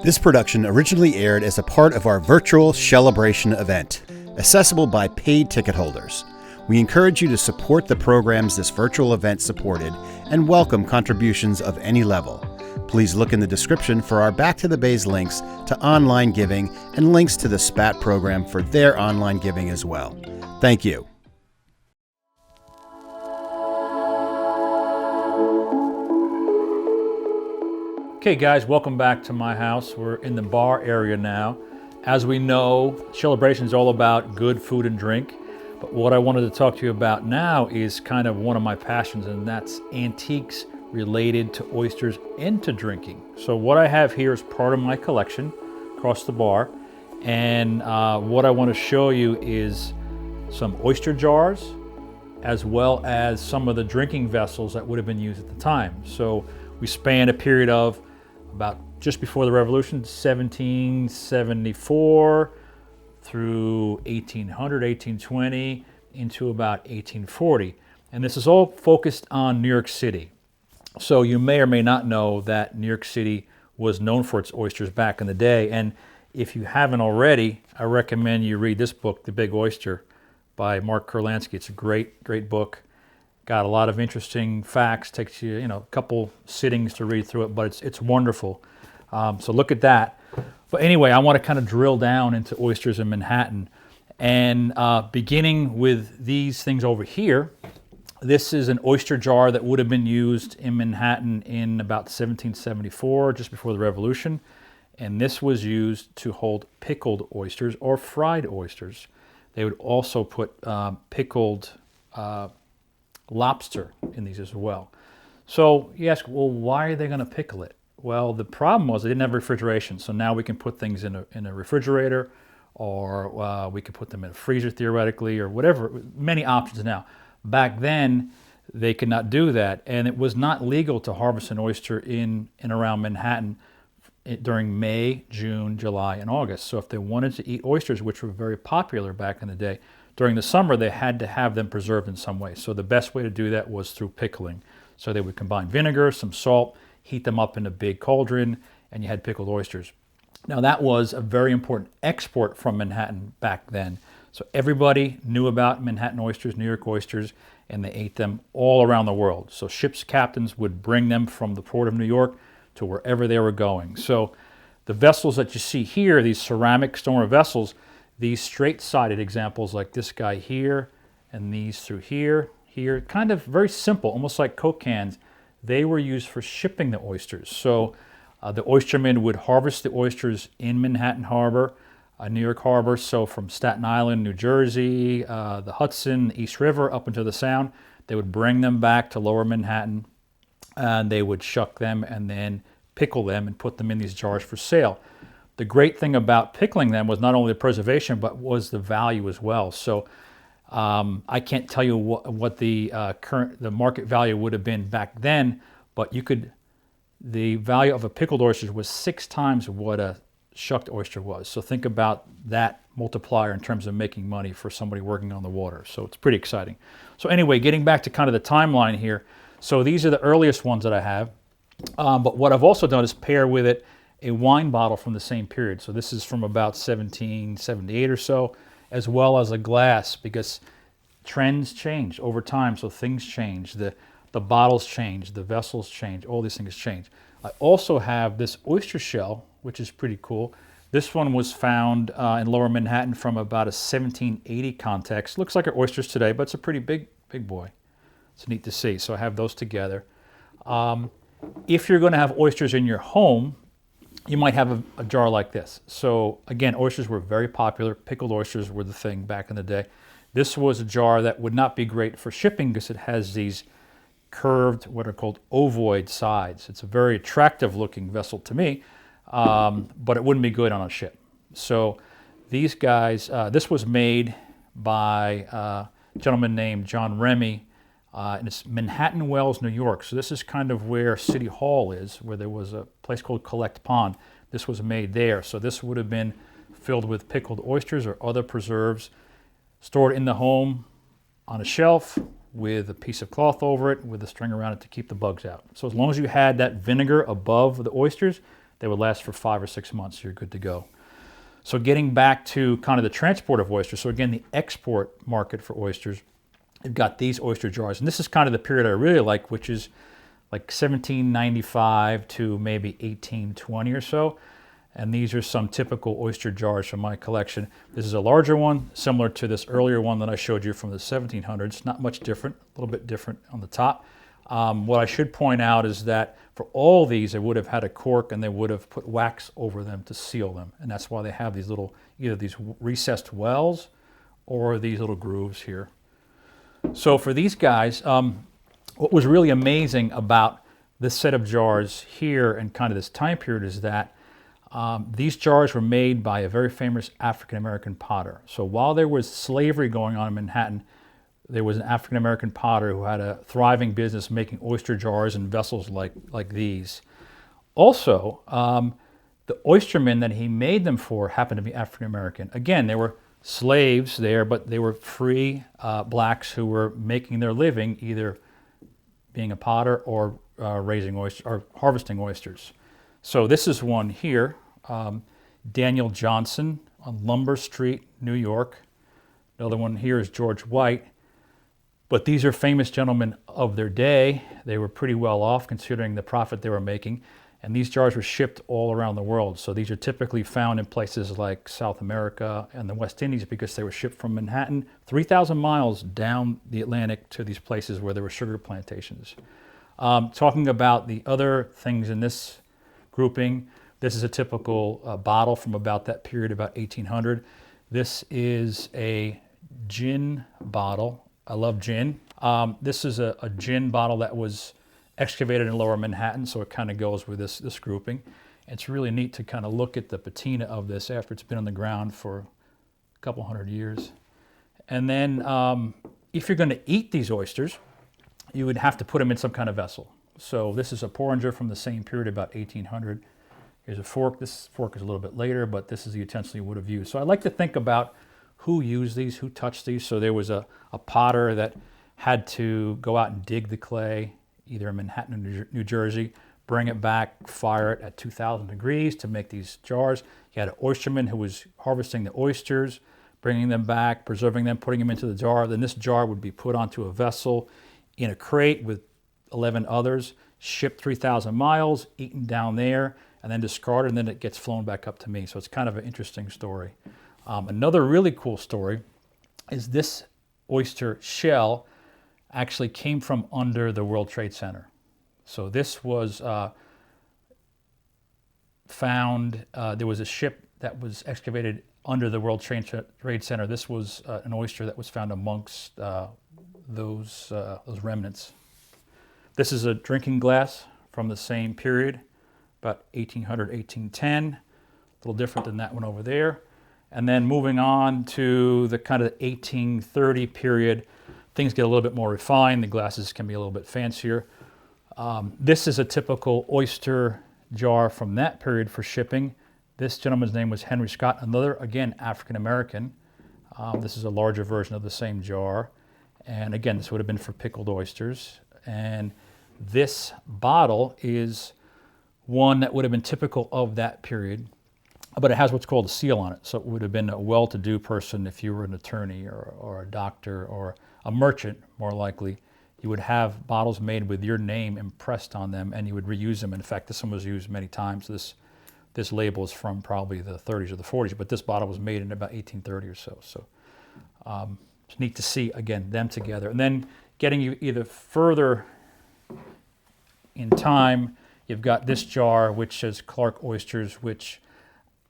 This production originally aired as a part of our virtual Shellebration event, accessible by paid ticket holders. We encourage you to support the programs this virtual event supported and welcome contributions of any level. Please look in the description for our Back to the Bays links to online giving and links to the SPAT program for their online giving as well. Thank you. Okay guys, welcome back to my house. We're in the bar area now. As we know, Shellebration is all about good food and drink, but what I wanted to talk to you about now is kind of one of my passions, and that's antiques related to oysters and to drinking. So what I have here is part of my collection across the bar, and what I want to show you is some oyster jars, as well as some of the drinking vessels that would have been used at the time. So we span a period of about just before the Revolution, 1774 through 1800, 1820, into about 1840. And this is all focused on New York City. So you may or may not know that New York City was known for its oysters back in the day. And if you haven't already, I recommend you read this book, The Big Oyster, by Mark Kurlansky. It's a great, great book. Got a lot of interesting facts. Takes you, a couple sittings to read through it, but it's wonderful. So look at that. But anyway, I want to kind of drill down into oysters in Manhattan, and beginning with these things over here. This is an oyster jar that would have been used in Manhattan in about 1774, just before the Revolution, and this was used to hold pickled oysters or fried oysters. They would also put pickled lobster in these as well. So you ask, well, why are they going to pickle it? Well, the problem was they didn't have refrigeration, so now we can put things in a refrigerator, or we could put them in a freezer theoretically, or whatever. Many options now. Back then, they could not do that, and it was not legal to harvest an oyster in and around Manhattan during May, June, July, and August. So if they wanted to eat oysters, which were very popular back in the day, during the summer, they had to have them preserved in some way. So the best way to do that was through pickling. So they would combine vinegar, some salt, heat them up in a big cauldron, and you had pickled oysters. Now that was a very important export from Manhattan back then. So everybody knew about Manhattan oysters, New York oysters, and they ate them all around the world. So ships' captains would bring them from the port of New York to wherever they were going. So the vessels that you see here, these ceramic stoneware vessels, these straight-sided examples like this guy here, and these through here, kind of very simple, almost like Coke cans, they were used for shipping the oysters. So the oystermen would harvest the oysters in Manhattan Harbor, New York Harbor, so from Staten Island, New Jersey, the Hudson, East River, up into the Sound. They would bring them back to lower Manhattan, and they would shuck them and then pickle them and put them in these jars for sale. The great thing about pickling them was not only the preservation, but was the value as well. So I can't tell you what the market value would have been back then, but the value of a pickled oyster was 6 times what a shucked oyster was. So think about that multiplier in terms of making money for somebody working on the water. So it's pretty exciting. So anyway, getting back to kind of the timeline here. So these are the earliest ones that I have. But what I've also done is pair with it a wine bottle from the same period. So this is from about 1778 or so, as well as a glass, because trends change over time, so things change. The bottles change, the vessels change, all these things change. I also have this oyster shell, which is pretty cool. This one was found in lower Manhattan from about a 1780 context. Looks like our oysters today, but it's a pretty big boy. It's neat to see. So I have those together. If you're going to have oysters in your home, you might have a jar like this. So again, oysters were very popular. Pickled oysters were the thing back in the day. This was a jar that would not be great for shipping because it has these curved, what are called ovoid sides. It's a very attractive looking vessel to me, but it wouldn't be good on a ship. So these guys, this was made by a gentleman named John Remy, and it's Manhattan Wells, New York. So this is kind of where City Hall is, where there was a place called Collect Pond. This was made there. So this would have been filled with pickled oysters or other preserves, stored in the home on a shelf with a piece of cloth over it with a string around it to keep the bugs out. So as long as you had that vinegar above the oysters, they would last for 5 or 6 months. You're good to go. So getting back to kind of the transport of oysters, so again, the export market for oysters, you've got these oyster jars. And this is kind of the period I really like, which is like 1795 to maybe 1820 or so. And these are some typical oyster jars from my collection. This is a larger one, similar to this earlier one that I showed you from the 1700s. Not much different, a little bit different on the top. What I should point out is that for all these, they would have had a cork and they would have put wax over them to seal them. And that's why they have these little, either these recessed wells or these little grooves here. So for these guys, what was really amazing about this set of jars here and kind of this time period is that these jars were made by a very famous African-American potter. So while there was slavery going on in Manhattan, there was an African-American potter who had a thriving business making oyster jars and vessels like these. Also, the oystermen that he made them for happened to be African-American. Again, they were slaves there, but they were free blacks who were making their living either being a potter or raising oysters or harvesting oysters. So this is one here, Daniel Johnson on Lumber Street, New York. Another one here is George White. But these are famous gentlemen of their day. They were pretty well off considering the profit they were making. And these jars were shipped all around the world. So these are typically found in places like South America and the West Indies because they were shipped from Manhattan 3,000 miles down the Atlantic to these places where there were sugar plantations. Talking about the other things in this grouping, this is a typical bottle from about that period, about 1800. This is a gin bottle. I love gin. This is a gin bottle that was excavated in Lower Manhattan, so it kind of goes with this grouping. It's really neat to kind of look at the patina of this after it's been on the ground for a couple hundred years. And then if you're going to eat these oysters, you would have to put them in some kind of vessel. So this is a porringer from the same period, about 1800. Here's a fork. This fork is a little bit later, but this is the utensil you would have used. So I like to think about who used these, who touched these. So there was a potter that had to go out and dig the clay, either in Manhattan or New Jersey, bring it back, fire it at 2,000 degrees to make these jars. You had an oysterman who was harvesting the oysters, bringing them back, preserving them, putting them into the jar. Then this jar would be put onto a vessel in a crate with 11 others, shipped 3,000 miles, eaten down there, and then discarded, and then it gets flown back up to me. So it's kind of an interesting story. Another really cool story is this oyster shell actually came from under the World Trade Center. So this was found, there was a ship that was excavated under the World Trade Center. This was an oyster that was found amongst those remnants. This is a drinking glass from the same period, about 1800, 1810. A little different than that one over there. And then moving on to the kind of 1830 period, things get a little bit more refined. The glasses can be a little bit fancier. This is a typical oyster jar from that period for shipping. This gentleman's name was Henry Scott, another, again, African-American. This is a larger version of the same jar. And again, this would have been for pickled oysters. And this bottle is one that would have been typical of that period, but it has what's called a seal on it. So it would have been a well-to-do person if you were an attorney or a doctor or a merchant, more likely. You would have bottles made with your name impressed on them, and you would reuse them. In fact, this one was used many times. This label is from probably the 30s or the 40s, but this bottle was made in about 1830 or so. So it's neat to see, again, them together. And then getting you either further in time, you've got this jar, which says Clark Oysters, which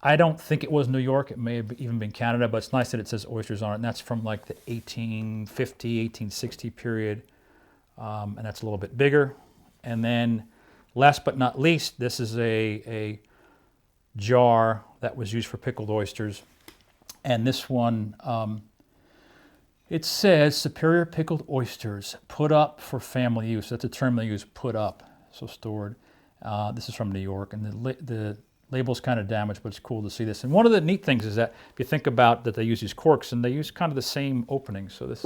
I don't think it was New York. It may have even been Canada, but it's nice that it says oysters on it. And that's from like the 1850, 1860 period. And that's a little bit bigger. And then last but not least, this is a jar that was used for pickled oysters. And this one, it says Superior Pickled Oysters, put up for family use. That's a term they use, put up, so stored. This is from New York, and the label's kind of damaged, but it's cool to see this. And one of the neat things is that if you think about that they use these corks, and they use kind of the same opening. So this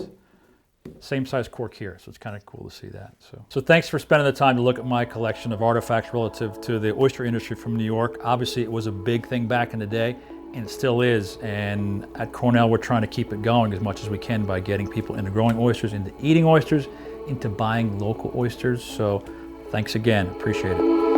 Same size cork here, so it's kind of cool to see that. So thanks for spending the time to look at my collection of artifacts relative to the oyster industry from New York. Obviously, it was a big thing back in the day, and it still is. And at Cornell, we're trying to keep it going as much as we can by getting people into growing oysters, into eating oysters, into buying local oysters. So thanks again, appreciate it.